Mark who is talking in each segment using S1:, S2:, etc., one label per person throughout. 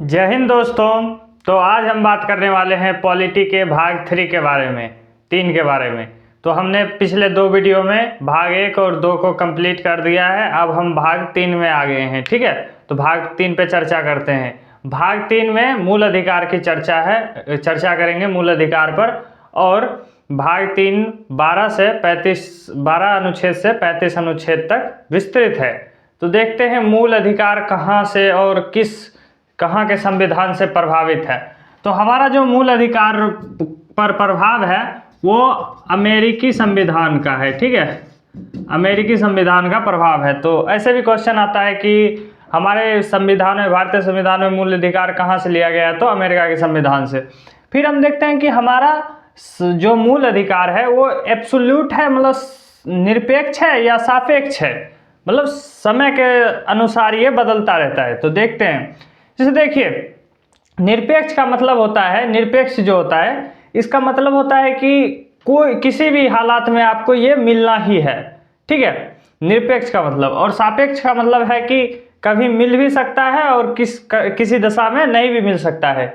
S1: जय हिंद दोस्तों। तो आज हम बात करने वाले हैं पॉलिटी के भाग 3 के बारे में, 3 के बारे में। तो हमने पिछले 2 वीडियो में भाग 1 और 2 को कंप्लीट कर दिया है। अब हम भाग 3 में आ गए हैं। ठीक है, तो भाग 3 पे चर्चा करते हैं। भाग 3 में मूल अधिकार की चर्चा करेंगे मूल अधिकार पर। और भाग 3 12 अनुच्छेद से 35 अनुच्छेद तक विस्तृत है। तो देखते हैं मूल अधिकार कहाँ से और कहाँ के संविधान से प्रभावित है। तो हमारा जो मूल अधिकार पर प्रभाव है वो अमेरिकी संविधान का है। ठीक है, अमेरिकी संविधान का प्रभाव है। तो ऐसे भी क्वेश्चन आता है कि हमारे संविधान में, भारतीय संविधान में मूल अधिकार कहाँ से लिया गया है, तो अमेरिका के संविधान से। फिर हम देखते हैं कि हमारा जो मूल अधिकार है वो एब्सोल्यूट है, मतलब निरपेक्ष है या सापेक्ष है, मतलब समय के अनुसार ये बदलता रहता है। तो देखते हैं, जैसे देखिए, निरपेक्ष का मतलब होता है, निरपेक्ष जो होता है इसका मतलब होता है कि कोई किसी भी हालात में आपको ये मिलना ही है। ठीक है, निरपेक्ष का मतलब। और सापेक्ष का मतलब है कि कभी मिल भी सकता है और किसी दशा में नहीं भी मिल सकता है।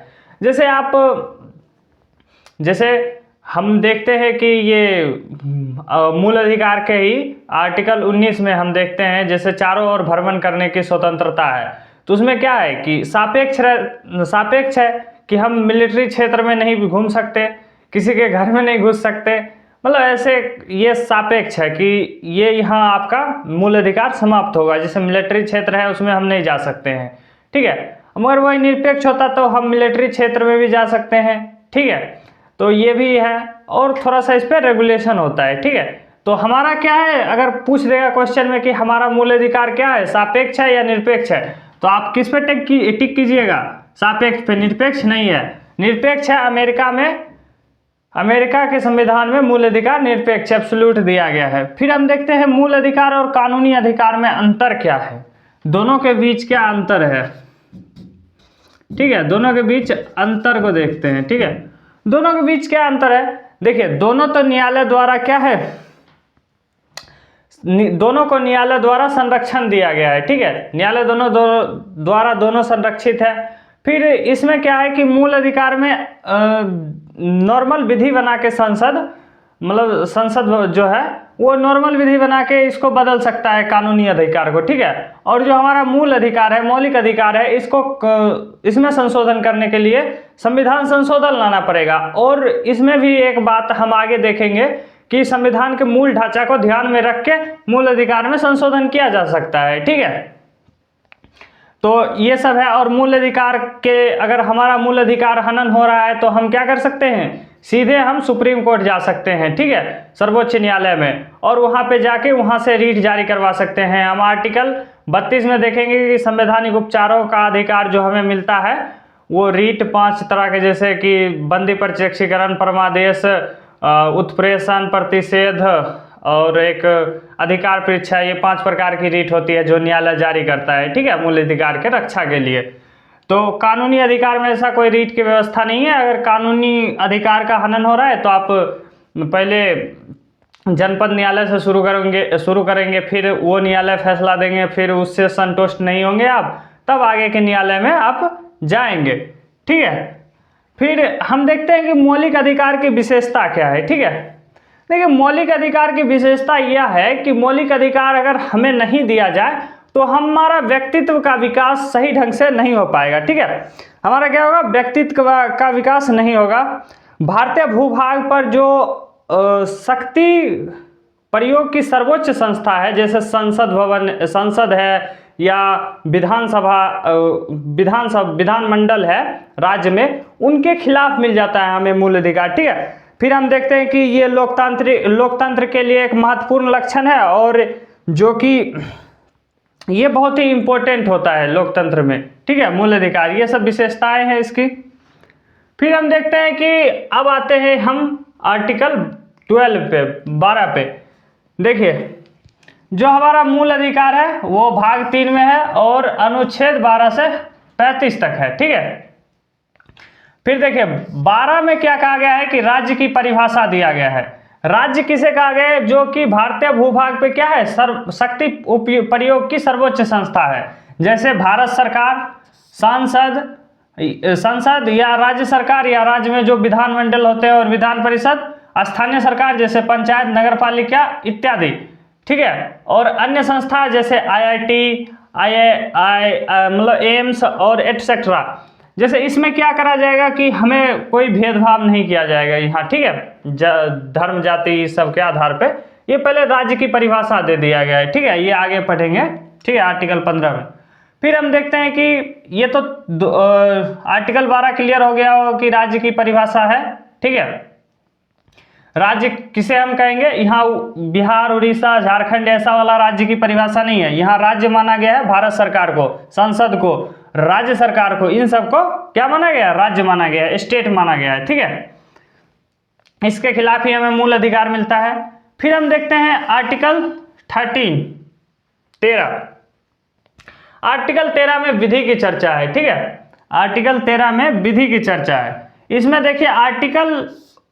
S1: जैसे हम देखते हैं कि ये मूल अधिकार के ही आर्टिकल 19 में हम देखते हैं, जैसे चारों ओर भ्रमण करने की स्वतंत्रता है। तो उसमें क्या है कि सापेक्ष है कि हम मिलिट्री क्षेत्र में नहीं घूम सकते, किसी के घर में नहीं घुस सकते, मतलब ऐसे ये सापेक्ष है कि ये यहाँ आपका मूल अधिकार समाप्त होगा। जैसे मिलिट्री क्षेत्र है उसमें हम नहीं जा सकते हैं। ठीक है, मगर वही निरपेक्ष होता तो हम मिलिट्री क्षेत्र में भी जा सकते हैं। ठीक है, तो ये भी है। और थोड़ा सा इस पर रेगुलेशन होता है। ठीक है, तो हमारा क्या है, अगर पूछ देगा क्वेश्चन में कि हमारा मूल अधिकार क्या है, सापेक्ष है या निरपेक्ष है, तो आप किस पे टिक कीजिएगा? सापेक्ष पे, निरपेक्ष नहीं है। निरपेक्ष है अमेरिका में, अमेरिका के संविधान में मूल अधिकार निरपेक्ष एब्सोल्यूट दिया गया है। फिर हम देखते हैं मूल अधिकार और कानूनी अधिकार में अंतर क्या है, दोनों के बीच क्या अंतर है। ठीक है, दोनों के बीच अंतर को देखते हैं। ठीक है, दोनों के बीच क्या अंतर है? देखिए, दोनों तो न्यायालय द्वारा क्या है, दोनों को न्यायालय द्वारा संरक्षण दिया गया है। ठीक है, न्यायालय द्वारा दोनों संरक्षित है। फिर इसमें क्या है कि मूल अधिकार में नॉर्मल विधि बना के संसद जो है वो नॉर्मल विधि बना के इसको बदल सकता है, कानूनी अधिकार को। ठीक है, और जो हमारा मूल अधिकार है, मौलिक अधिकार है, इसमें संशोधन करने के लिए संविधान संशोधन लाना पड़ेगा। और इसमें भी एक बात हम आगे देखेंगे कि संविधान के मूल ढांचा को ध्यान में रख के मूल अधिकार में संशोधन किया जा सकता है। ठीक है, तो ये सब है। और मूल अधिकार के, अगर हमारा मूल अधिकार हनन हो रहा है तो हम क्या कर सकते हैं, सीधे हम सुप्रीम कोर्ट जा सकते हैं। ठीक है, सर्वोच्च न्यायालय में, और वहां पे जाके वहां से रीट जारी करवा सकते हैं। हम आर्टिकल 32 में देखेंगे कि संवैधानिक उपचारों का अधिकार जो हमें मिलता है वो रीट 5 तरह के, जैसे कि बंदी, प्रत्यक्षीकरण, परमादेश, उत्प्रेषण, प्रतिषेध और एक अधिकार परीक्षा, ये 5 प्रकार की रीट होती है जो न्यायालय जारी करता है। ठीक है, मूल अधिकार के रक्षा के लिए। तो कानूनी अधिकार में ऐसा कोई रीट की व्यवस्था नहीं है। अगर कानूनी अधिकार का हनन हो रहा है तो आप पहले जनपद न्यायालय से शुरू करेंगे, फिर वो न्यायालय फैसला देंगे, फिर उससे संतुष्ट नहीं होंगे आप, तब आगे के न्यायालय में आप जाएंगे। ठीक है, फिर हम देखते हैं कि मौलिक अधिकार की विशेषता क्या है। ठीक है, देखिए, मौलिक अधिकार की विशेषता यह है कि मौलिक अधिकार अगर हमें नहीं दिया जाए तो हमारा व्यक्तित्व का विकास सही ढंग से नहीं हो पाएगा। ठीक है, हमारा क्या होगा, व्यक्तित्व का विकास नहीं होगा। भारतीय भूभाग पर जो शक्ति प्रयोग की सर्वोच्च संस्था है, जैसे संसद है या विधानमंडल है राज्य में, उनके खिलाफ मिल जाता है हमें मूल अधिकार। ठीक है, फिर हम देखते हैं कि ये लोकतंत्र के लिए एक महत्वपूर्ण लक्षण है, और जो कि ये बहुत ही इंपॉर्टेंट होता है लोकतंत्र में। ठीक है, मूल अधिकार, ये सब विशेषताएं हैं इसकी। फिर हम देखते हैं कि अब आते हैं हम आर्टिकल 12 पे। देखिए, जो हमारा मूल अधिकार है वो भाग 3 में है और अनुच्छेद 12 से 35 तक है। ठीक है, फिर देखिए 12 में क्या कहा गया है कि राज्य की परिभाषा दिया गया है। राज्य किसे कहा गया है? जो कि भारतीय भूभाग पे क्या है, शक्ति प्रयोग की सर्वोच्च संस्था है। जैसे भारत सरकार, सांसद, संसद या राज्य सरकार या राज्य में जो विधानमंडल होते हैं और विधान परिषद, स्थानीय सरकार जैसे पंचायत, नगर पालिका इत्यादि, ठीक है। और अन्य संस्था जैसे IIT, मतलब एम्स और एटसेट्रा, जैसे इसमें क्या करा जाएगा कि हमें कोई भेदभाव नहीं किया जाएगा यहाँ, ठीक है, धर्म जाति सब के आधार पे। ये पहले राज्य की परिभाषा दे दिया गया है, ठीक है, ये आगे पढ़ेंगे, ठीक है, आर्टिकल 15 में। फिर हम देखते हैं कि ये तो आर्टिकल 12 क्लियर हो गया हो कि राज्य की परिभाषा है, ठीक है। राज्य किसे हम कहेंगे, यहाँ बिहार, उड़ीसा, झारखंड ऐसा वाला राज्य की परिभाषा नहीं है। यहाँ राज्य माना गया है भारत सरकार को, संसद को, राज्य सरकार को, इन सबको क्या माना गया है, राज्य माना गया है, स्टेट माना गया है, ठीक है। इसके खिलाफ ही हमें मूल अधिकार मिलता है। फिर हम देखते हैं आर्टिकल 13। आर्टिकल 13 में विधि की चर्चा है, ठीक है। आर्टिकल 13 में विधि की चर्चा है। इसमें देखिए आर्टिकल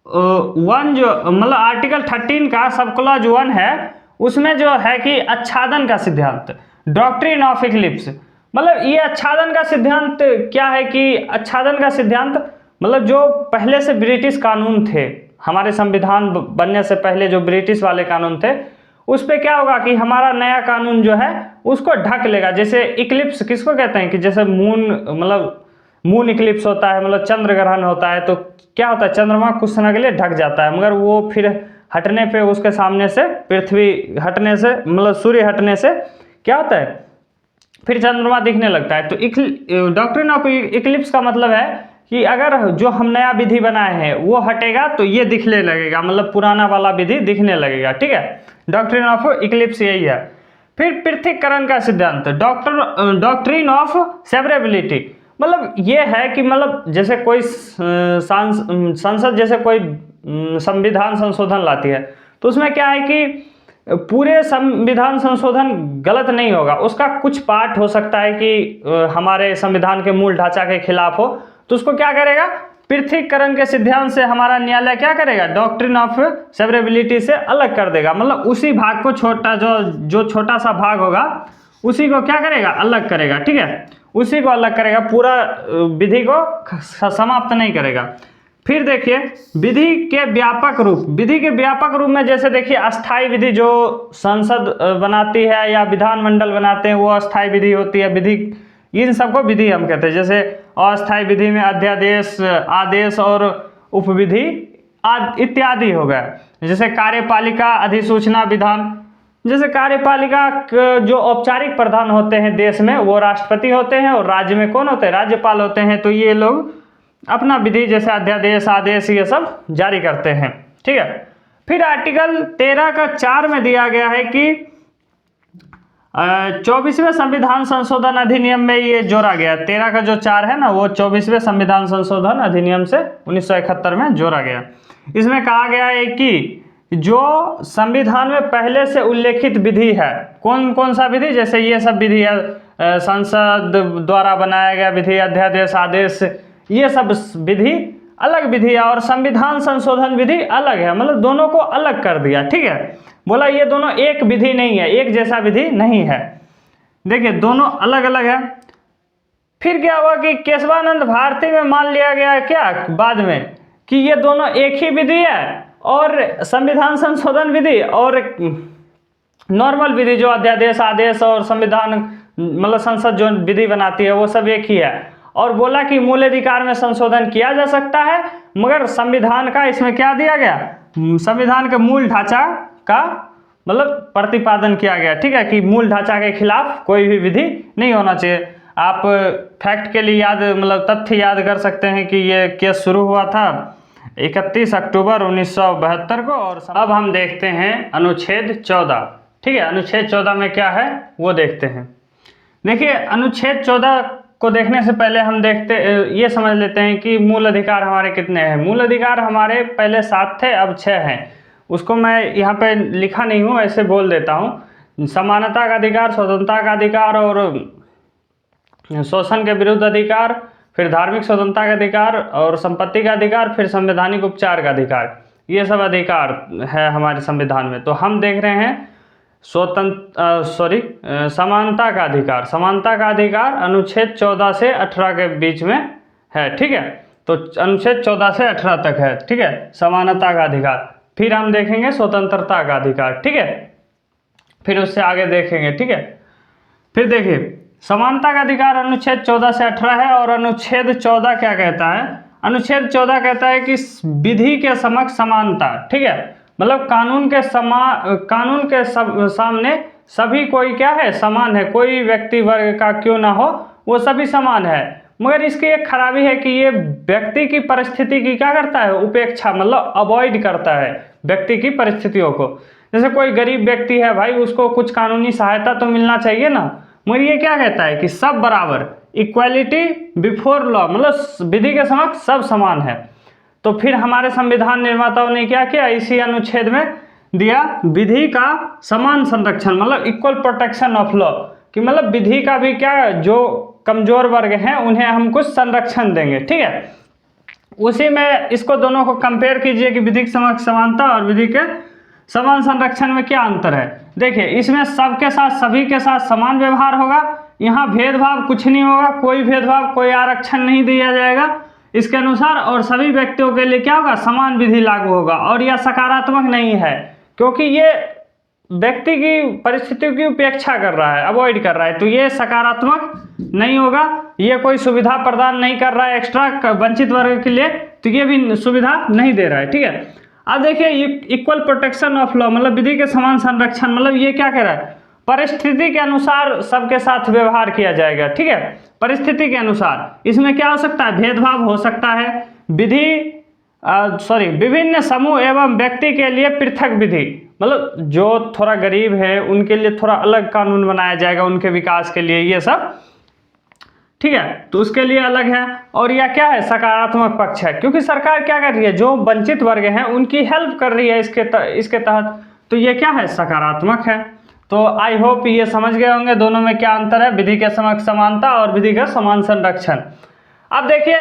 S1: 1 जो मतलब आर्टिकल 13 का सब क्लॉज 1 है, उसमें जो है कि आच्छादन का सिद्धांत, डॉक्ट्रिन ऑफ इक्लिप्स, मतलब ये आच्छादन का सिद्धांत क्या है कि आच्छादन का सिद्धांत मतलब जो पहले से ब्रिटिश कानून थे, हमारे संविधान बनने से पहले जो ब्रिटिश वाले कानून थे, उस पर क्या होगा कि हमारा नया कानून जो है उसको ढक लेगा। जैसे इक्लिप्स किसको कहते हैं कि जैसे मून इक्लिप्स होता है, मतलब चंद्र ग्रहण होता है, तो क्या होता है, चंद्रमा कुछ समय के लिए ढक जाता है, मगर वो फिर हटने पे उसके सामने से पृथ्वी हटने से, मतलब सूर्य हटने से क्या होता है, फिर चंद्रमा दिखने लगता है। तो डॉक्ट्रिन ऑफ इक्लिप्स का मतलब है कि अगर जो हम नया विधि बनाए हैं वो हटेगा तो ये दिखने लगेगा, मतलब पुराना वाला विधि दिखने लगेगा, ठीक है। डॉक्ट्रिन ऑफ इक्लिप्स यही है। फिर पृथक्करण का सिद्धांत, डॉक्ट्रिन ऑफ सेवरेबिलिटी, मतलब ये है कि मतलब जैसे कोई संसद जैसे कोई संविधान संशोधन लाती है, तो उसमें क्या है कि पूरे संविधान संशोधन गलत नहीं होगा, उसका कुछ पार्ट हो सकता है कि हमारे संविधान के मूल ढांचा के खिलाफ हो, तो उसको क्या करेगा, पृथक्करण के सिद्धांत से हमारा न्यायालय क्या करेगा, डॉक्ट्रिन ऑफ सेवरेबिलिटी से अलग कर देगा, मतलब उसी भाग को छोटा जो छोटा सा भाग होगा उसी को क्या करेगा, अलग करेगा, ठीक है, उसी को अलग करेगा, पूरा विधि को समाप्त नहीं करेगा। फिर देखिए विधि के व्यापक रूप, विधि के व्यापक रूप में जैसे देखिए अस्थाई विधि जो संसद बनाती है या विधानमंडल बनाते हैं वो अस्थाई विधि होती है। विधि, इन सबको विधि हम कहते हैं। जैसे अस्थाई विधि में अध्यादेश, आदेश और उपविधि इत्यादि हो गया। जैसे कार्यपालिका, अधिसूचना, विधान, जैसे कार्यपालिका जो औपचारिक प्रधान होते हैं देश में वो राष्ट्रपति होते हैं, और राज्य में कौन होते हैं, राज्यपाल होते हैं। तो ये लोग अपना विधि जैसे अध्यादेश, आदेश ये सब जारी करते हैं, ठीक है। फिर आर्टिकल 13 का 4 में दिया गया है कि 24वें संविधान संशोधन अधिनियम में ये जोड़ा गया। 13 का जो 4 है ना, वो 24वें संविधान संशोधन अधिनियम से 1971 में जोड़ा गया। इसमें कहा गया है कि जो संविधान में पहले से उल्लेखित विधि है, कौन कौन सा विधि, जैसे ये सब विधि है, संसद द्वारा बनाया गया विधि, अध्यादेश, आदेश, ये सब विधि अलग विधि है, और संविधान संशोधन विधि अलग है, मतलब दोनों को अलग कर दिया, ठीक है। बोला ये दोनों एक विधि नहीं है, एक जैसा विधि नहीं है, देखिए दोनों अलग अलग है। फिर क्या हुआ कि केशवानंद भारती में मान लिया गया क्या बाद में कि ये दोनों एक ही विधि है, और संविधान संशोधन विधि और नॉर्मल विधि जो अध्यादेश, आदेश और संविधान मतलब संसद जो विधि बनाती है वो सब एक ही है। और बोला कि मूल अधिकार में संशोधन किया जा सकता है, मगर संविधान का इसमें क्या दिया गया, संविधान के मूल ढांचा का मतलब प्रतिपादन किया गया, ठीक है, कि मूल ढांचा के खिलाफ कोई भी विधि नहीं होना चाहिए। आप फैक्ट के लिए याद मतलब तथ्य याद कर सकते हैं कि ये केस शुरू हुआ था 31 अक्टूबर 1972 को। और अब हम देखते हैं अनुच्छेद 14, ठीक है। अनुच्छेद 14 में क्या है वो देखते हैं। देखिए अनुच्छेद 14 को देखने से पहले हम ये समझ लेते हैं कि मूल अधिकार हमारे कितने हैं। मूल अधिकार हमारे पहले 7 थे, अब 6 हैं। उसको मैं यहाँ पे लिखा नहीं हूँ, ऐसे बोल देता हूँ। समानता का अधिकार, स्वतंत्रता का अधिकार और शोषण के विरुद्ध अधिकार, फिर धार्मिक स्वतंत्रता का अधिकार और संपत्ति का अधिकार, फिर संवैधानिक उपचार का अधिकार, ये सब अधिकार है हमारे संविधान में। तो हम देख रहे हैं समानता का अधिकार। समानता का अधिकार अनुच्छेद 14 से 18 के बीच में है, ठीक है। तो अनुच्छेद 14 से 18 तक है, ठीक है, समानता का अधिकार। फिर हम देखेंगे स्वतंत्रता का अधिकार, ठीक है, फिर उससे आगे देखेंगे, ठीक है। फिर देखिए समानता का अधिकार अनुच्छेद 14 से 18 है, और अनुच्छेद 14 क्या कहता है? अनुच्छेद 14 कहता है कि विधि के समक्ष समानता, ठीक है, मतलब कानून के सामने सभी कोई क्या है? समान है, कोई व्यक्ति वर्ग का क्यों ना हो वो सभी समान है। मगर इसकी एक खराबी है कि ये व्यक्ति की परिस्थिति की क्या करता है? उपेक्षा, मतलब अवॉइड करता है व्यक्ति की परिस्थितियों को। जैसे कोई गरीब व्यक्ति है भाई, उसको कुछ कानूनी सहायता तो मिलना चाहिए ना, मगर ये क्या कहता है कि सब बराबर, इक्वालिटी बिफोर लॉ, मतलब विधि के समक्ष सब समान है। तो फिर हमारे संविधान निर्माताओं ने क्या किया? इसी अनुच्छेद में दिया विधि का समान संरक्षण, मतलब इक्वल प्रोटेक्शन ऑफ लॉ, कि मतलब विधि का भी क्या, जो कमजोर वर्ग हैं उन्हें हम कुछ संरक्षण देंगे, ठीक है। उसी में इसको दोनों को कंपेयर कीजिए कि विधि के समक्ष समानता और विधि के समान संरक्षण में क्या अंतर है। देखिए इसमें सबके साथ, सभी के साथ समान व्यवहार होगा, यहाँ भेदभाव कुछ नहीं होगा, कोई भेदभाव, कोई आरक्षण नहीं दिया जाएगा इसके अनुसार, और सभी व्यक्तियों के लिए क्या होगा? समान विधि लागू होगा। और यह सकारात्मक नहीं है, क्योंकि ये व्यक्ति की परिस्थितियों की उपेक्षा कर रहा है, अवॉइड कर रहा है, तो ये सकारात्मक नहीं होगा। ये कोई सुविधा प्रदान नहीं कर रहा है एक्स्ट्रा वंचित वर्ग के लिए, तो ये भी सुविधा नहीं दे रहा है, ठीक है। अब देखिए इक्वल प्रोटेक्शन ऑफ लॉ, मतलब विधि के समान संरक्षण, मतलब ये क्या कह रहा है? परिस्थिति के अनुसार सबके साथ व्यवहार किया जाएगा, ठीक है, परिस्थिति के अनुसार। इसमें क्या हो सकता है? भेदभाव हो सकता है, विभिन्न समूह एवं व्यक्ति के लिए पृथक विधि, मतलब जो थोड़ा गरीब है उनके लिए थोड़ा अलग कानून बनाया जाएगा, उनके विकास के लिए, ये सब, ठीक है, तो उसके लिए अलग है। और यह क्या है? सकारात्मक पक्ष है, क्योंकि सरकार क्या कर रही है? जो वंचित वर्ग हैं उनकी हेल्प कर रही है इसके तहत, तो ये क्या है? सकारात्मक है। तो आई होप ये समझ गए होंगे दोनों में क्या अंतर है, विधि के समक्ष समानता और विधि का समान संरक्षण। अब देखिए,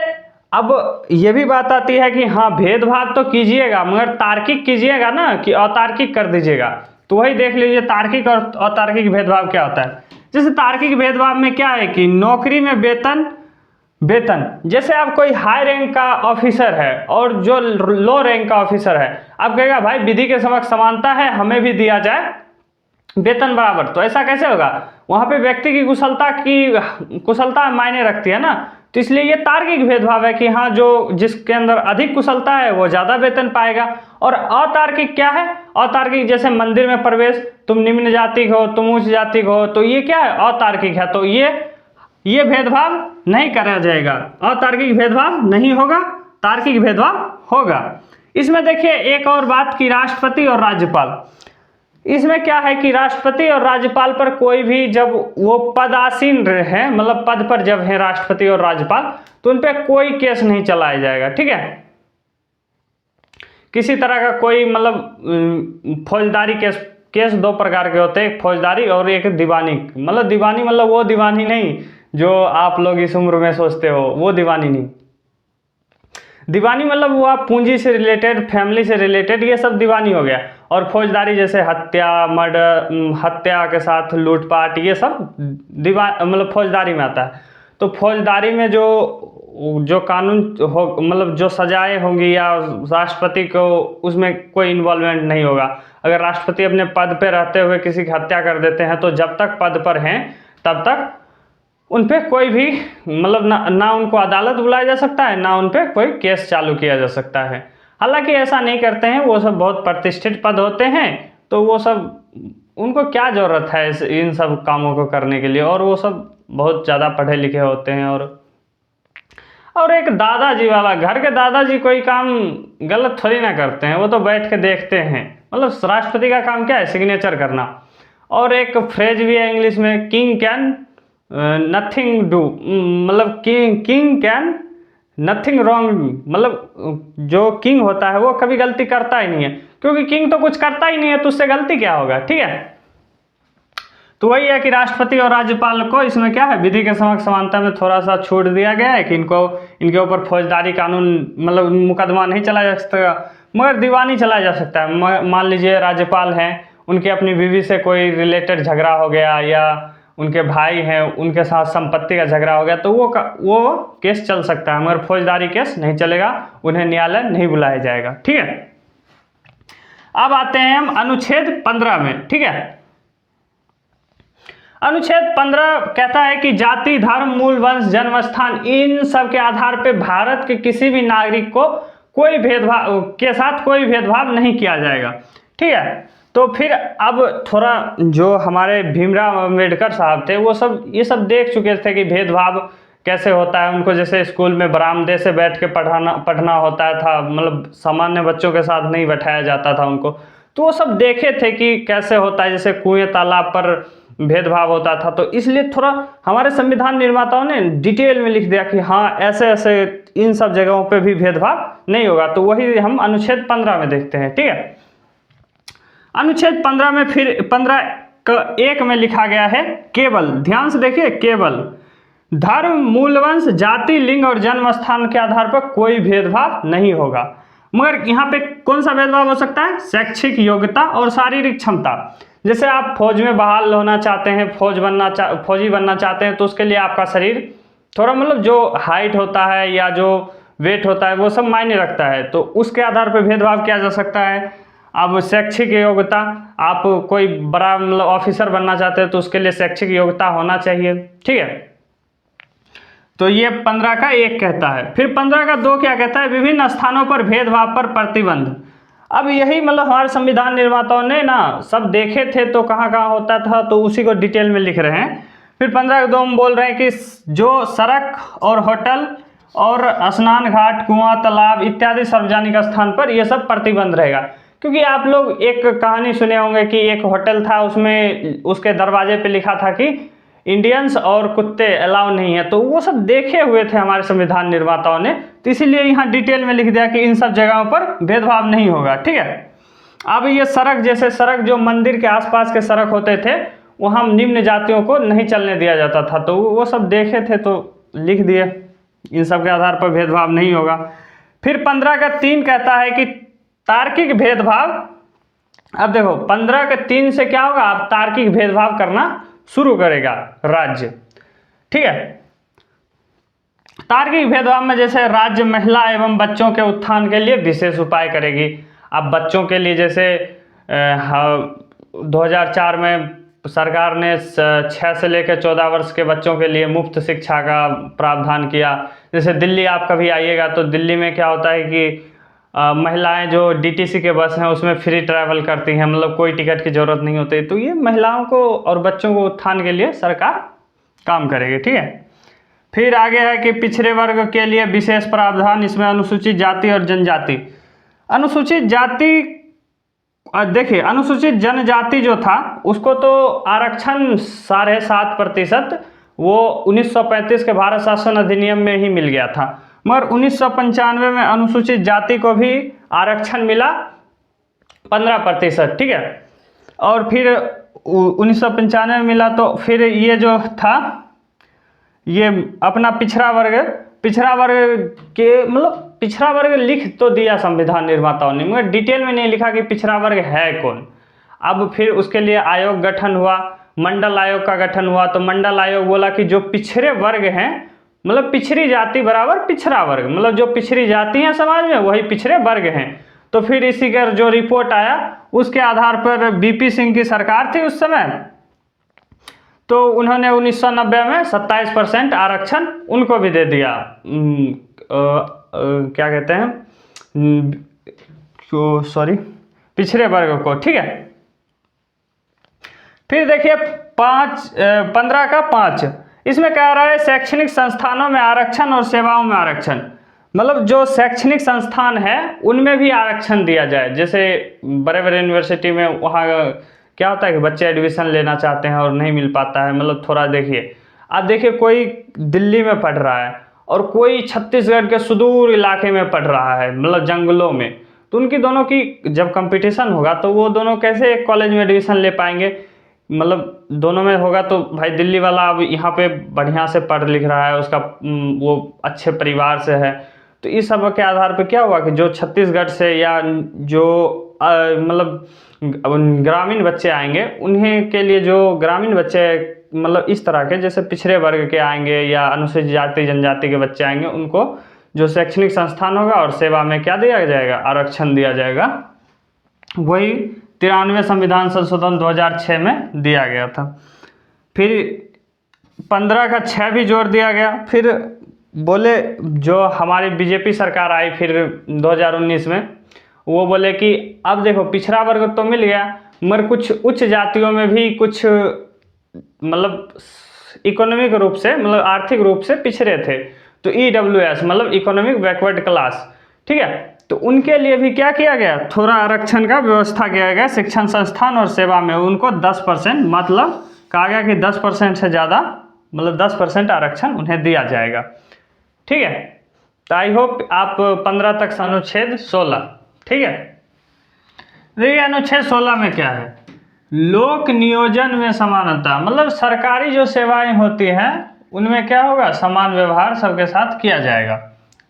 S1: अब ये भी बात आती है कि हाँ भेदभाव तो कीजिएगा, मगर तार्किक कीजिएगा ना, कि अतार्किक कर दीजिएगा। तो वही देख लीजिए तार्किक और अतार्किक भेदभाव क्या होता है। जैसे तार्किक भेदभाव में क्या है कि नौकरी में वेतन, जैसे आप कोई हाई रैंक का ऑफिसर है और जो लो रैंक का ऑफिसर है, आप कहेगा भाई विधि के समक्ष समानता है, हमें भी दिया जाए वेतन बराबर। तो ऐसा कैसे होगा? वहां पे व्यक्ति की कुशलता मायने रखती है ना, तो इसलिए ये तार्किक भेदभाव है कि हाँ जो जिसके अंदर अधिक कुशलता है वो ज्यादा वेतन पाएगा। और अतार्किक क्या है? अतार्किक जैसे मंदिर में प्रवेश, तुम निम्न जाति हो, तुम उच्च जाति हो, तो ये क्या है? अतार्किक है। तो ये भेदभाव नहीं करा जाएगा, अतार्किक भेदभाव नहीं होगा, तार्किक भेदभाव होगा। इसमें देखिए एक और बात की राष्ट्रपति और राज्यपाल, इसमें क्या है कि राष्ट्रपति और राज्यपाल पर कोई भी जब वो पदासीन है, मतलब पद पर जब है राष्ट्रपति और राज्यपाल, तो उन पर कोई केस नहीं चलाया जाएगा, ठीक है। किसी तरह का कोई मतलब फौजदारी केस दो प्रकार के होते हैं, एक फौजदारी और एक दीवानी। दीवानी मतलब वो दीवानी नहीं जो आप लोग इस उम्र में सोचते हो, वो दीवानी नहीं। दीवानी मतलब वो आप पूंजी से रिलेटेड, फैमिली से रिलेटेड, ये सब दीवानी हो गया। और फौजदारी जैसे हत्या, मर्डर, हत्या के साथ लूटपाट, ये सब मतलब फौजदारी में आता है। तो फौजदारी में जो कानून हो, मतलब जो सजाएं होंगी या राष्ट्रपति को उसमें कोई इन्वॉल्वमेंट नहीं होगा। अगर राष्ट्रपति अपने पद पे रहते हुए किसी की हत्या कर देते हैं तो जब तक पद पर हैं तब तक उन पे कोई भी मतलब ना उनको अदालत बुलाया जा सकता है, ना उन पे कोई केस चालू किया जा सकता है। हालांकि ऐसा नहीं करते हैं, वो सब बहुत प्रतिष्ठित पद होते हैं, तो वो सब उनको क्या ज़रूरत है इन सब कामों को करने के लिए, और वो सब बहुत ज़्यादा पढ़े लिखे होते हैं। और एक दादाजी वाला, घर के दादाजी कोई काम गलत थोड़ी ना करते हैं, वो तो बैठ के देखते हैं। मतलब राष्ट्रपति का काम क्या है? सिग्नेचर करना। और एक फ्रेज भी है इंग्लिश में, किंग कैन नथिंग डू, मतलब किंग कैन नथिंग रॉन्ग, मतलब जो किंग होता है वो कभी गलती करता ही नहीं है, क्योंकि किंग तो कुछ करता ही नहीं है, तो उससे गलती क्या होगा, ठीक है। तो वही है कि राष्ट्रपति और राज्यपाल को इसमें क्या है, विधि के समक्ष समानता में थोड़ा सा छूट दिया गया है कि इनके ऊपर फौजदारी कानून मतलब मुकदमा नहीं चलाया जा सकता, मगर दीवानी चलाया जा सकता है। मान लीजिए राज्यपाल हैं, उनकी अपनी बीवी से कोई रिलेटेड झगड़ा हो गया, या उनके भाई हैं, उनके साथ संपत्ति का झगड़ा हो गया, तो वो केस चल सकता है, मगर फौजदारी केस नहीं चलेगा, उन्हें न्यायालय नहीं बुलाया जाएगा। ठीक है, अब आते हैं हम अनुच्छेद 15 में। ठीक है, अनुच्छेद 15 कहता है कि जाति, धर्म, मूल, वंश, जन्म स्थान, इन सब के आधार पर भारत के किसी भी नागरिक को कोई भेदभाव के साथ कोई भेदभाव नहीं किया जाएगा। ठीक है, तो फिर अब थोड़ा जो हमारे भीमराव अंबेडकर साहब थे वो ये सब देख चुके थे कि भेदभाव कैसे होता है। उनको जैसे स्कूल में बरामदे से बैठ के पढ़ना होता था, मतलब सामान्य बच्चों के साथ नहीं बैठाया जाता था उनको, तो वो सब देखे थे कि कैसे होता है, जैसे कुएं तालाब पर भेदभाव होता था। तो इसलिए थोड़ा हमारे संविधान निर्माताओं ने डिटेल में लिख दिया कि हाँ ऐसे ऐसे इन सब जगहों पे भी भेदभाव नहीं होगा। तो वही हम अनुच्छेद 15 में देखते हैं। ठीक है, अनुच्छेद 15 में फिर 15(1) में लिखा गया है केवल, ध्यान से देखिए, केवल धर्म, मूलवंश, जाति, लिंग और जन्म स्थान के आधार पर कोई भेदभाव नहीं होगा। मगर यहाँ पे कौन सा भेदभाव हो सकता है? शैक्षिक योग्यता और शारीरिक क्षमता। जैसे आप फौज में बहाल होना चाहते हैं, फौजी बनना चाहते हैं, तो उसके लिए आपका शरीर थोड़ा मतलब जो हाइट होता है या जो वेट होता है वो सब मायने रखता है, तो उसके आधार पर भेदभाव किया जा सकता है। अब शैक्षिक योग्यता, आप कोई बड़ा मतलब ऑफिसर बनना चाहते हैं तो उसके लिए शैक्षिक योग्यता होना चाहिए। ठीक है, तो ये 15 का 1 कहता है। फिर 15 का 2 क्या कहता है? विभिन्न स्थानों पर भेदभाव पर प्रतिबंध। अब यही मतलब हमारे संविधान निर्माताओं ने ना सब देखे थे तो कहाँ कहाँ होता था, तो उसी को डिटेल में लिख रहे हैं। फिर 15 का 2 हम बोल रहे हैं कि जो सड़क और होटल और स्नान घाट, कुआं, तालाब इत्यादि सार्वजनिक स्थान पर ये सब प्रतिबंध रहेगा। क्योंकि आप लोग एक कहानी सुने होंगे कि एक होटल था, उसमें उसके दरवाजे पे लिखा था कि इंडियंस और कुत्ते अलाउ नहीं है, तो वो सब देखे हुए थे हमारे संविधान निर्माताओं ने, तो इसीलिए यहाँ डिटेल में लिख दिया कि इन सब जगहों पर भेदभाव नहीं होगा। ठीक है, अब ये सड़क, जैसे सड़क जो मंदिर के आसपास के सड़क होते थे वहाँ निम्न जातियों को नहीं चलने दिया जाता था, तो वो सब देखे थे तो लिख दिए, इन सब के आधार पर भेदभाव नहीं होगा। फिर 15 का 3 कहता है कि तार्किक भेदभाव। अब देखो 15 के 3 से क्या होगा? आप तार्किक भेदभाव करना शुरू करेगा राज्य। ठीक है, तार्किक भेदभाव में जैसे राज्य महिला एवं बच्चों के उत्थान के लिए विशेष उपाय करेगी। अब बच्चों के लिए जैसे 2004 में सरकार ने 6 से लेकर 14 वर्ष के बच्चों के लिए मुफ्त शिक्षा का प्रावधान किया। जैसे दिल्ली आप कभी आइएगा तो दिल्ली में क्या होता है कि महिलाएं जो डीटीसी के बस हैं उसमें फ्री ट्रैवल करती हैं, मतलब कोई टिकट की ज़रूरत नहीं होती। तो ये महिलाओं को और बच्चों को उत्थान के लिए सरकार काम करेगी। ठीक है, फिर आगे है कि पिछड़े वर्ग के लिए विशेष प्रावधान, इसमें अनुसूचित जाति और जनजाति। अनुसूचित जाति, देखिए अनुसूचित जनजाति जो था उसको तो आरक्षण 7.5% वो 1935 के भारत शासन अधिनियम में ही मिल गया था, मगर 1995 में अनुसूचित जाति को भी आरक्षण मिला 15%। ठीक है, और फिर 1995 में मिला, तो फिर ये जो था ये अपना पिछड़ा वर्ग के मतलब पिछड़ा वर्ग लिख तो दिया संविधान निर्माताओं ने, मगर डिटेल में नहीं लिखा कि पिछड़ा वर्ग है कौन। अब फिर उसके लिए आयोग गठन हुआ, मंडल आयोग का गठन हुआ। तो मंडल आयोग बोला कि जो पिछड़े वर्ग हैं, मतलब पिछड़ी जाति बराबर पिछड़ा वर्ग, मतलब जो पिछड़ी जाति हैं समाज में वही पिछड़े वर्ग हैं। तो फिर इसी का जो रिपोर्ट आया उसके आधार पर बीपी सिंह की सरकार थी उस समय, तो उन्होंने 1990 में 27% आरक्षण उनको भी दे दिया। क्या कहते हैं, पिछड़े वर्ग को। ठीक है, फिर देखिए 15 का 5, इसमें कह रहा है शैक्षणिक संस्थानों में आरक्षण और सेवाओं में आरक्षण। मतलब जो शैक्षणिक संस्थान है उनमें भी आरक्षण दिया जाए। जैसे बड़े बड़े यूनिवर्सिटी में वहाँ क्या होता है कि बच्चे एडमिशन लेना चाहते हैं और नहीं मिल पाता है। मतलब थोड़ा देखिए, आप देखिए कोई दिल्ली में पढ़ रहा है और कोई छत्तीसगढ़ के सुदूर इलाके में पढ़ रहा है, मतलब जंगलों में, तो उनकी दोनों की जब कंपटीशन होगा तो वो दोनों कैसे एक कॉलेज में एडमिशन ले पाएंगे? मतलब दोनों में होगा तो भाई दिल्ली वाला अब यहाँ पे बढ़िया से पढ़ लिख रहा है, उसका वो अच्छे परिवार से है, तो इस सब के आधार पे क्या हुआ कि जो छत्तीसगढ़ से या जो मतलब ग्रामीण बच्चे आएंगे, उन्हें के लिए जो ग्रामीण बच्चे मतलब इस तरह के जैसे पिछड़े वर्ग के आएंगे या अनुसूचित जाति जनजाति के बच्चे आएंगे, उनको जो शैक्षणिक संस्थान होगा और सेवा में क्या दिया जाएगा, आरक्षण दिया जाएगा। वही 93 संविधान संशोधन 2006 में दिया गया था। फिर 15 का 6 भी जोड़ दिया गया। फिर बोले जो हमारी बीजेपी सरकार आई फिर 2019 में, वो बोले कि अब देखो पिछड़ा वर्ग तो मिल गया मगर कुछ उच्च जातियों में भी कुछ मतलब इकोनॉमिक रूप से मतलब आर्थिक रूप से पिछड़े थे, तो EWS मतलब इकोनॉमिक बैकवर्ड क्लास, ठीक है, तो उनके लिए भी क्या किया गया, थोड़ा आरक्षण का व्यवस्था किया गया। शिक्षण संस्थान और सेवा में उनको 10% मतलब कहा गया कि 10% से ज़्यादा मतलब 10% आरक्षण उन्हें दिया जाएगा, ठीक है। तो आई होप आप 15 तक अनुच्छेद 16, ठीक है। देखिए अनुच्छेद 16 में क्या है, लोक नियोजन में समानता, मतलब सरकारी जो सेवाएं होती हैं उनमें क्या होगा, समान व्यवहार सबके साथ किया जाएगा।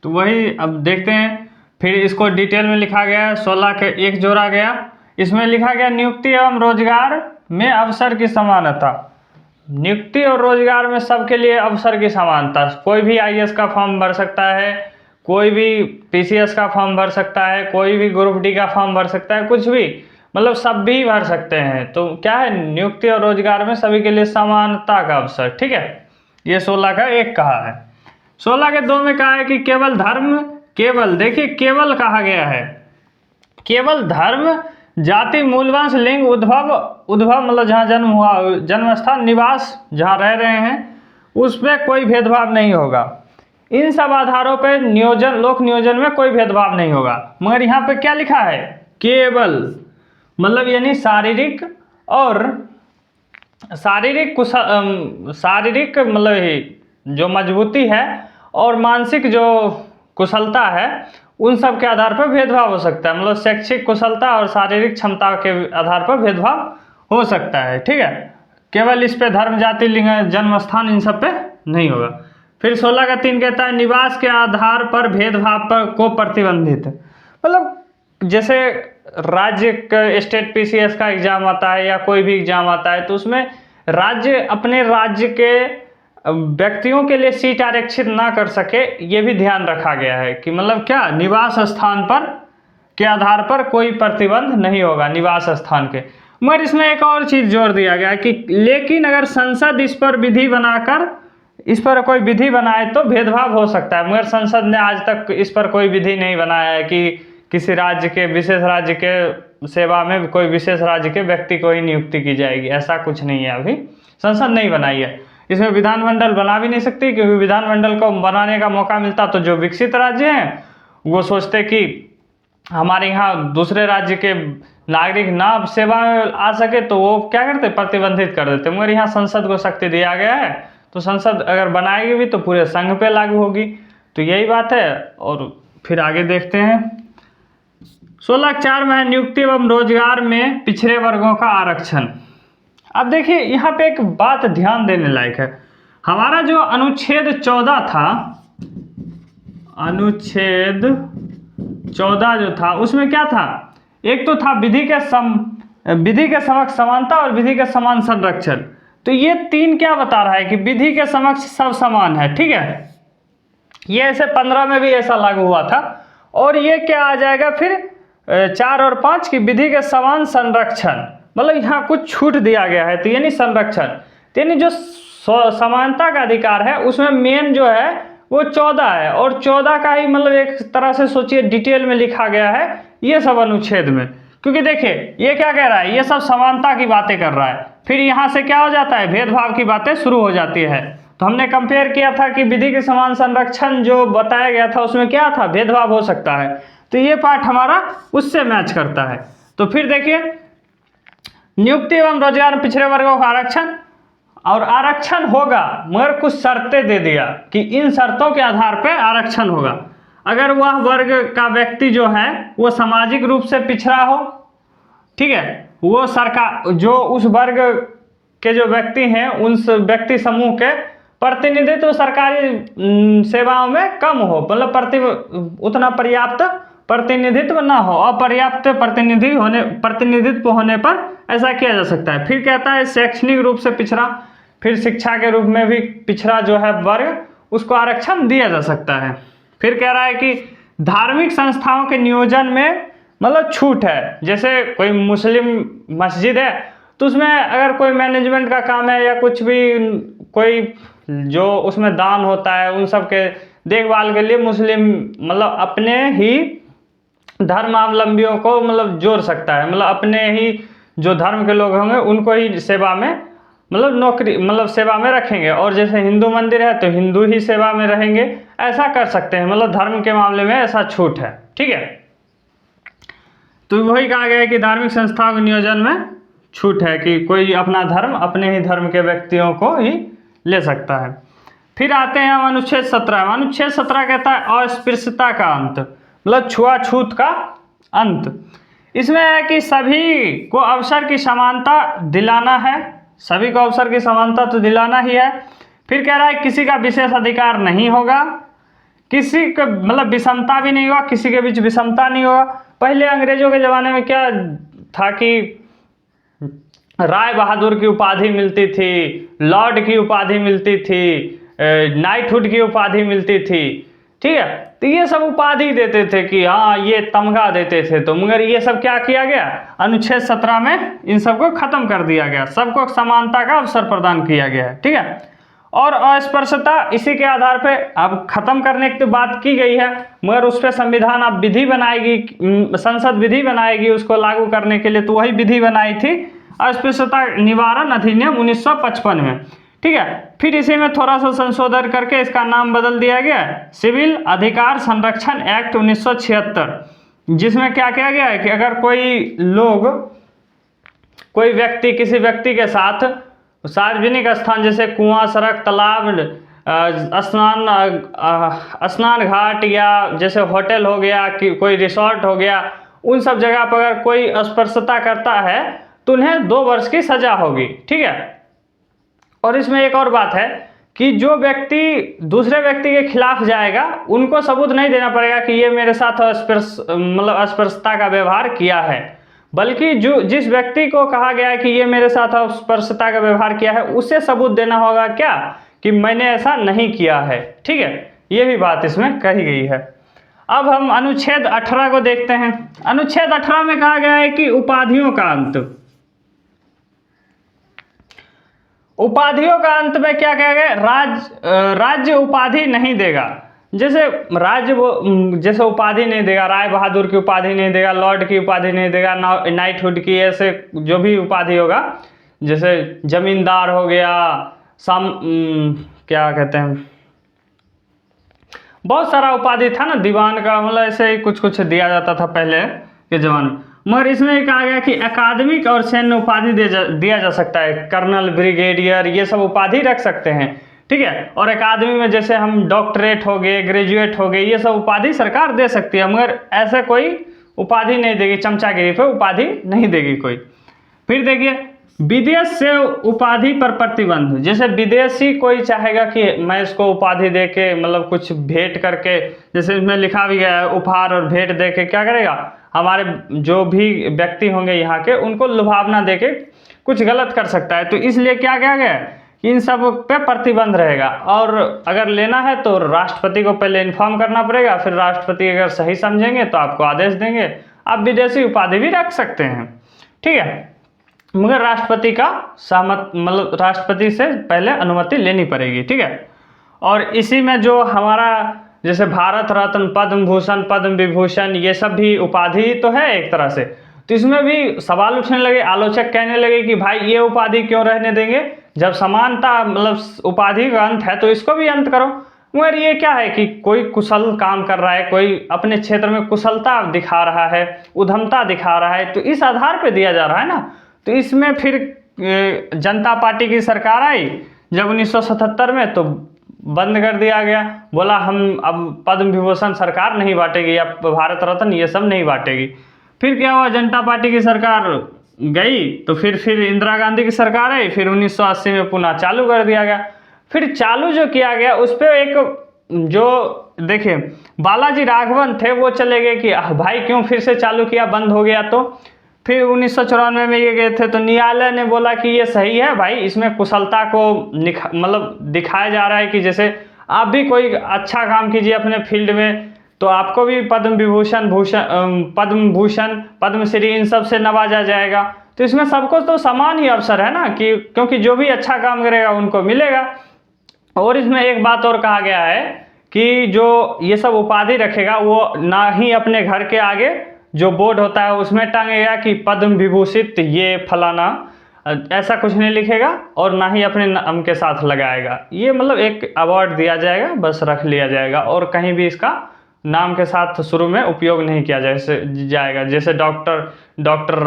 S1: तो वही अब देखते हैं। फिर इसको डिटेल में लिखा गया है, 16 के 1 जोड़ा गया। इसमें लिखा गया नियुक्ति एवं रोजगार में अवसर की समानता। नियुक्ति और रोजगार में सबके लिए अवसर की समानता, कोई भी IAS का फॉर्म भर सकता है, कोई भी PCS का फॉर्म भर सकता है, कोई भी ग्रुप D का फॉर्म भर सकता है, कुछ भी मतलब सब भी भर सकते हैं। तो क्या है, नियुक्ति और रोजगार में सभी के लिए समानता का अवसर, ठीक है। ये 16 का 1 कहा है। 16 के 2 में कहा है कि केवल धर्म, केवल देखिए केवल कहा गया है, केवल धर्म, जाति, मूलवंश, लिंग, उद्भव मतलब जहाँ जन्म हुआ, जन्म स्थान, निवास जहाँ रह रहे हैं, उसमें कोई भेदभाव नहीं होगा। इन सब आधारों पर नियोजन, लोक नियोजन में कोई भेदभाव नहीं होगा। मगर यहाँ पे क्या लिखा है, केवल मतलब यानी शारीरिक और शारीरिक मतलब जो मजबूती है और मानसिक जो कुशलता है उन सब के आधार पर भेदभाव हो सकता है। मतलब शैक्षिक कुशलता और शारीरिक क्षमता के आधार पर भेदभाव हो सकता है, ठीक है। केवल इस पे धर्म, जाति, लिंग, जन्म स्थान इन सब पे नहीं होगा। फिर 16 का 3 कहता है निवास के आधार पर भेदभाव पर को प्रतिबंधित, मतलब जैसे राज्य का स्टेट PCS का एग्जाम आता है या कोई भी एग्जाम आता है तो उसमें राज्य अपने राज्य के व्यक्तियों के लिए सीट आरक्षित ना कर सके, ये भी ध्यान रखा गया है कि मतलब क्या, निवास स्थान पर के आधार पर कोई प्रतिबंध नहीं होगा निवास स्थान के। मगर इसमें एक और चीज जोड़ दिया गया है कि लेकिन अगर संसद इस पर विधि बनाकर, इस पर कोई विधि बनाए तो भेदभाव हो सकता है। मगर संसद ने आज तक इस पर कोई विधि नहीं बनाया है कि किसी राज्य के, विशेष राज्य के सेवा में कोई विशेष राज्य के व्यक्ति को ही नियुक्ति की जाएगी, ऐसा कुछ नहीं है, अभी संसद नहीं बनाई है। इसमें विधानमंडल बना भी नहीं सकती, क्योंकि विधानमंडल को बनाने का मौका मिलता तो जो विकसित राज्य हैं वो सोचते कि हमारे यहाँ दूसरे राज्य के नागरिक ना सेवा में आ सके तो वो क्या करते, प्रतिबंधित कर देते। मगर यहाँ संसद को शक्ति दिया गया है तो संसद अगर बनाएगी भी तो पूरे संघ पे लागू होगी। तो यही बात है। और फिर आगे देखते हैं 16(4) में नियुक्ति एवं रोजगार में पिछड़े वर्गों का आरक्षण। अब देखिए यहाँ पे एक बात ध्यान देने लायक है, हमारा जो अनुच्छेद 14 था, अनुच्छेद 14 जो था उसमें क्या था, एक तो था विधि के समक्ष समानता और विधि के समान संरक्षण। तो ये 3 क्या बता रहा है कि विधि के समक्ष सब समान है, ठीक है। ये ऐसे 15 में भी ऐसा लागू हुआ था। और ये क्या आ जाएगा फिर 4 और 5 की विधि के समान संरक्षण, मतलब यहाँ कुछ छूट दिया गया है, तो यानी संरक्षण, तो यानी जो समानता का अधिकार है उसमें मेन जो है वो 14 है। और 14 का ही मतलब एक तरह से सोचिए डिटेल में लिखा गया है ये सब अनुच्छेद में, क्योंकि देखिए ये क्या कह रहा है, ये सब समानता की बातें कर रहा है, फिर यहाँ से क्या हो जाता है, भेदभाव की बातें शुरू हो जाती है। तो हमने कंपेयर किया था कि विधि के समान संरक्षण जो बताया गया था उसमें क्या था, भेदभाव हो सकता है, तो ये पार्ट हमारा उससे मैच करता है। तो फिर देखिए नियुक्ति एवं रोजगार में पिछड़े वर्गों का आरक्षण, और आरक्षण होगा मगर कुछ शर्तें दे दिया कि इन शर्तों के आधार पर आरक्षण होगा। अगर वह वर्ग का व्यक्ति जो है वो सामाजिक रूप से पिछड़ा हो, ठीक है, वो सरकार जो उस वर्ग के जो व्यक्ति हैं उन व्यक्ति समूह के प्रतिनिधित्व सरकारी सेवाओं में कम हो, मतलब उतना पर्याप्त प्रतिनिधित्व ना हो, अपर्याप्त प्रतिनिधित्व होने पर ऐसा किया जा सकता है। फिर कहता है शैक्षणिक रूप से पिछड़ा, फिर शिक्षा के रूप में भी पिछड़ा जो है वर्ग उसको आरक्षण दिया जा सकता है। फिर कह रहा है कि धार्मिक संस्थाओं के नियोजन में मतलब छूट है। जैसे कोई मुस्लिम मस्जिद है तो उसमें अगर कोई मैनेजमेंट का काम है या कुछ भी, कोई जो उसमें दान होता है उन सब के देखभाल के लिए मुस्लिम मतलब अपने ही धर्मावलंबियों को मतलब जोड़ सकता है, मतलब अपने ही जो धर्म के लोग होंगे उनको ही सेवा में मतलब नौकरी मतलब सेवा में रखेंगे, और जैसे हिंदू मंदिर है तो हिंदू ही सेवा में रहेंगे, ऐसा कर सकते हैं। मतलब धर्म के मामले में ऐसा छूट है, ठीक है। तो वही कहा गया है कि धार्मिक संस्थाओं के नियोजन में छूट है कि कोई अपना धर्म अपने ही धर्म के व्यक्तियों को ही ले सकता है। फिर आते हैं हम अनुच्छेद 17। अनुच्छेद 17 कहता है अस्पृश्यता का अंत, मतलब छुआछूत का अंत। इसमें है कि सभी को अवसर की समानता दिलाना है, सभी को अवसर की समानता तो दिलाना ही है। फिर कह रहा है किसी का विशेष अधिकार नहीं होगा, किसी का मतलब विषमता भी नहीं होगा, किसी के बीच विषमता नहीं होगा। पहले अंग्रेजों के ज़माने में क्या था कि राय बहादुर की उपाधि मिलती थी, लॉर्ड की उपाधि मिलती थी, नाइटहुड की उपाधि मिलती थी, ठीक है। तो ये सब उपाधि देते थे कि हाँ ये तमगा देते थे, तो मगर ये सब क्या किया गया, अनुच्छेद 17 में इन सबको खत्म कर दिया गया, सबको समानता का अवसर प्रदान किया गया है, ठीक है। और अस्पृश्यता इसी के आधार पे अब खत्म करने की तो बात की गई है, मगर उस पर संविधान अब विधि बनाएगी, संसद विधि बनाएगी उसको लागू करने के लिए, तो वही विधि बनाई थी अस्पृश्यता निवारण अधिनियम 1955 में, ठीक है। फिर इसी में थोड़ा सा संशोधन करके इसका नाम बदल दिया गया सिविल अधिकार संरक्षण एक्ट 1976, जिसमें क्या किया गया है कि अगर कोई व्यक्ति किसी व्यक्ति के साथ सार्वजनिक स्थान जैसे कुआं, सड़क, तालाब, स्नान घाट या जैसे होटल हो गया कि कोई रिसोर्ट हो गया, उन सब जगह पर अगर कोई अस्पृश्यता करता है तो उन्हें 2 वर्ष की सजा होगी, ठीक है। और इसमें एक और बात है कि जो व्यक्ति दूसरे व्यक्ति के खिलाफ जाएगा उनको सबूत नहीं देना पड़ेगा कि ये मेरे साथ अस्पृश्यता का व्यवहार किया है, बल्कि जो जिस व्यक्ति को कहा गया है कि ये मेरे साथ अस्पृश्यता का व्यवहार किया है उसे सबूत देना होगा क्या कि मैंने ऐसा नहीं किया है, ठीक है। ये भी बात इसमें कही गई है। अब हम अनुच्छेद 18 को देखते हैं। अनुच्छेद 18 में कहा गया है कि उपाधियों का अंत। उपाधियों का अंत में क्या कहा गया, राज्य उपाधि नहीं देगा। जैसे राज्य जैसे उपाधि नहीं देगा, राय बहादुर की उपाधि नहीं देगा, लॉर्ड की उपाधि नहीं देगा, नाइटहुड की, ऐसे जो भी उपाधि होगा, जैसे जमींदार हो गया, क्या कहते हैं, बहुत सारा उपाधि था ना, दीवान का, मतलब ऐसे ही कुछ कुछ दिया जाता था पहले के जमाने में। मगर इसमें कहा गया कि अकादमिक और सैन्य उपाधि दिया जा सकता है, कर्नल, ब्रिगेडियर, ये सब उपाधि रख सकते हैं, ठीक है। और अकादमी में जैसे हम डॉक्टरेट हो गए, ग्रेजुएट हो गए, ये सब उपाधि सरकार दे सकती है, मगर ऐसे कोई उपाधि नहीं देगी, चमचागिरी पे उपाधि नहीं देगी कोई। फिर देखिए विदेश से उपाधि पर प्रतिबंध। जैसे विदेशी कोई चाहेगा कि मैं इसको उपाधि दे के मतलब कुछ भेंट करके, जैसे इसमें लिखा भी गया है उपहार और भेंट दे के क्या करेगा, हमारे जो भी व्यक्ति होंगे यहाँ के उनको लुभावना दे के कुछ गलत कर सकता है। तो इसलिए क्या किया गया कि इन सब पे प्रतिबंध रहेगा, और अगर लेना है तो राष्ट्रपति को पहले इन्फॉर्म करना पड़ेगा, फिर राष्ट्रपति अगर सही समझेंगे तो आपको आदेश देंगे, आप विदेशी उपाधि भी रख सकते हैं, ठीक है। मगर राष्ट्रपति का सहमत मतलब राष्ट्रपति से पहले अनुमति लेनी पड़ेगी, ठीक है। और इसी में जो हमारा जैसे भारत रत्न, पद्म भूषण, पद्म विभूषण, ये सब भी उपाधि तो है एक तरह से। तो इसमें भी सवाल उठने लगे, आलोचक कहने लगे कि भाई ये उपाधि क्यों रहने देंगे, जब समानता मतलब उपाधि का अंत है तो इसको भी अंत करो। मगर ये क्या है कि कोई कुशल काम कर रहा है, कोई अपने क्षेत्र में कुशलता दिखा रहा है, उद्यमता दिखा रहा है, तो इस आधार पर दिया जा रहा है ना। तो इसमें फिर जनता पार्टी की सरकार आई जब 1977 में, तो बंद कर दिया गया, बोला हम अब पद्म विभूषण सरकार नहीं बांटेगी या भारत रत्न ये सब नहीं बांटेगी। फिर क्या हुआ, जनता पार्टी की सरकार गई तो फिर इंदिरा गांधी की सरकार आई, फिर 1980 में पुनः चालू कर दिया गया। फिर चालू जो किया गया उस पर एक जो देखिए बालाजी राघवन थे वो चले गए कि भाई क्यों फिर से चालू किया, बंद हो गया। तो फिर 1994 में ये गए थे तो न्यायालय ने बोला कि ये सही है भाई, इसमें कुशलता को मतलब दिखाया जा रहा है कि जैसे आप भी कोई अच्छा काम कीजिए अपने फील्ड में तो आपको भी पद्म भूषण पद्मश्री इन सब से नवाजा जाएगा। तो इसमें सबको तो समान ही अवसर है ना, कि क्योंकि जो भी अच्छा काम करेगा उनको मिलेगा। और इसमें एक बात और कहा गया है कि जो ये सब उपाधि रखेगा वो ना ही अपने घर के आगे जो बोर्ड होता है उसमें टांगेगा कि पद्म विभूषित ये फलाना, ऐसा कुछ नहीं लिखेगा, और ना ही अपने नाम के साथ लगाएगा। ये मतलब एक अवार्ड दिया जाएगा, बस रख लिया जाएगा, और कहीं भी इसका नाम के साथ शुरू में उपयोग नहीं किया जाएगा। जैसे डॉक्टर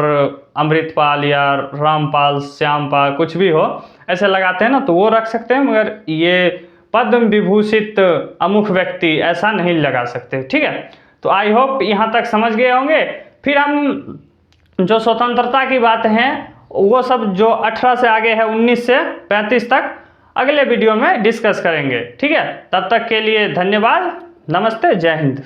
S1: अमृतपाल या रामपाल, श्यामपाल, कुछ भी हो ऐसे लगाते हैं ना, तो वो रख सकते हैं, मगर ये पद्म विभूषित अमुक व्यक्ति ऐसा नहीं लगा सकते। ठीक है, तो आई होप यहाँ तक समझ गए होंगे। फिर हम जो स्वतंत्रता की बात हैं वो सब जो 18 से आगे है 19 से 35 तक अगले वीडियो में डिस्कस करेंगे। ठीक है, तब तक के लिए धन्यवाद, नमस्ते, जय हिंद।